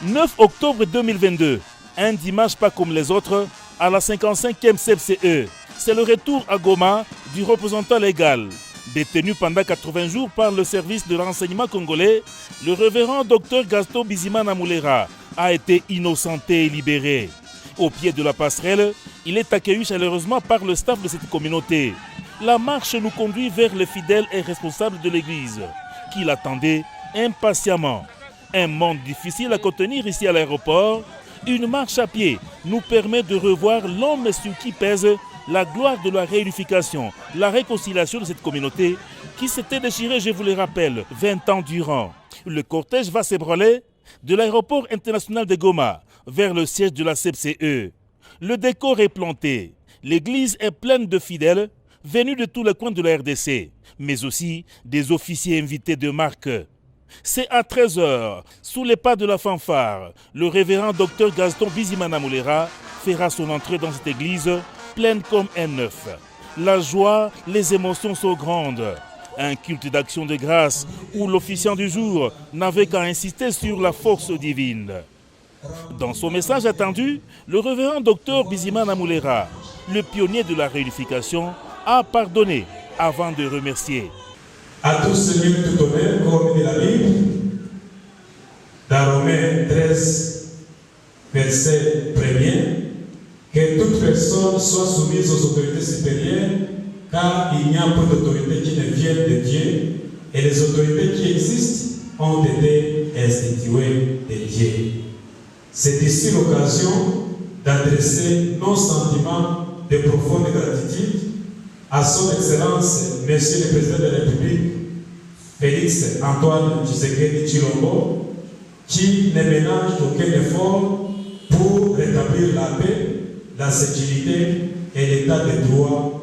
9 octobre 2022, un dimanche pas comme les autres, à la 55e CFCE. C'est le retour à Goma du représentant légal. Détenu pendant 80 jours par le service de renseignement congolais, le révérend Dr Gaston Bizimana Moulera a été innocenté et libéré. Au pied de la passerelle, il est accueilli chaleureusement par le staff de cette communauté. La marche nous conduit vers les fidèles et responsables de l'église, qui l'attendaient impatiemment. Un monde difficile à contenir ici à l'aéroport, une marche à pied nous permet de revoir l'homme sur qui pèse la gloire de la réunification, la réconciliation de cette communauté qui s'était déchirée, je vous le rappelle, 20 ans durant. Le cortège va s'ébranler de l'aéroport international de Goma vers le siège de la CFCE. Le décor est planté, l'église est pleine de fidèles venus de tous les coins de la RDC, mais aussi des officiers invités de marque. C'est à 13h, sous les pas de la fanfare, le révérend Dr Gaston Bizimana Moulera fera son entrée dans cette église pleine comme un œuf. La joie, les émotions sont grandes. Un culte d'action de grâce où l'officiant du jour n'avait qu'à insister sur la force divine. Dans son message attendu, le révérend Dr Bizimana Moulera, le pionnier de la réunification, a pardonné avant de remercier. À tous ceux tout honneur, comme dit la Bible, dans Romains 13, verset 1er, que toute personne soit soumise aux autorités supérieures, car il n'y a pas d'autorité qui ne vienne de Dieu, et les autorités qui existent ont été instituées de Dieu. C'est ici l'occasion d'adresser nos sentiments de profonde gratitude à son Excellence, Monsieur le Président de la République, Félix Antoine Tshisekedi Tshilombo, qui ne ménage aucun effort pour rétablir la paix, la sécurité et l'état de droit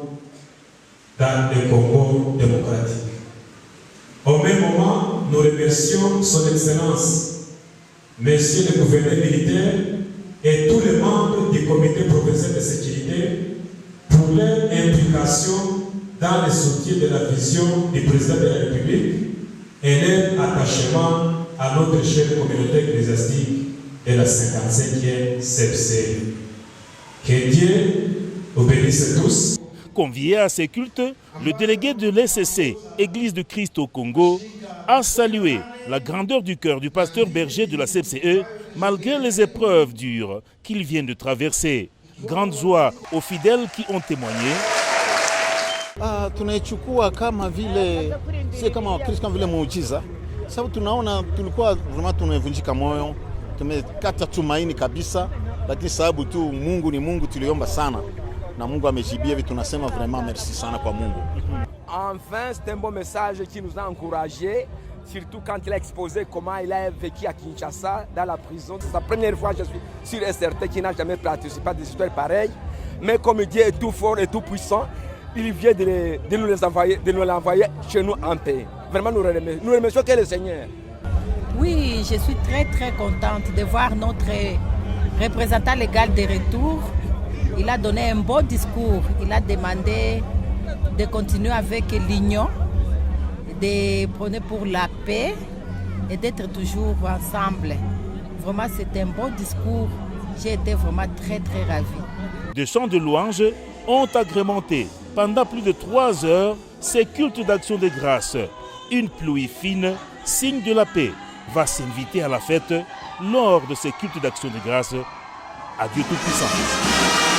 dans le Congo démocratique. Au même moment, nous remercions son Excellence, Monsieur le gouverneur militaire et tous les membres du comité provincial de sécurité pour leur implication dans le soutien de la vision du président de la République et leur attachement à notre chère communauté ecclésiastique de la 55e CFCE. Que Dieu vous bénisse tous. Convié à ces cultes, le délégué de l'ECC, Église du Christ au Congo, a salué la grandeur du cœur du pasteur berger de la CFCE malgré les épreuves dures qu'il vient de traverser. Grande joie aux fidèles qui ont témoigné. Tunaichukua kama vile si kama Wakristo kama vile muujiza, sababu tunaona tulikuwa vraiment tumevunjika moyo, tumekata tumaini kabisa, lakini sababu tu Mungu ni Mungu, tuliomba sana na Mungu amejibia hivi, tunasema vraiment merci sana kwa Mungu. Enfin, c'est un bon message qui nous a encouragés, surtout quand il a exposé comment il a vécu à Kinshasa, dans la prison. C'est sa première fois, je suis sûr et certain qu'il n'a jamais participé à des histoires pareilles. Mais comme Dieu est tout fort et tout puissant, il vient de nous l'envoyer chez nous en paix. Vraiment, nous remercions que le Seigneur. Oui, je suis très très contente de voir notre représentant légal de retour. Il a donné un beau discours. Il a demandé de continuer avec l'union, de prôner pour la paix et d'être toujours ensemble. Vraiment, c'est un beau discours. J'ai été vraiment très très ravie. Des chants de louanges ont agrémenté pendant plus de 3 heures ces cultes d'action de grâce. Une pluie fine, signe de la paix, va s'inviter à la fête lors de ces cultes d'action de grâce. À Dieu Tout-Puissant.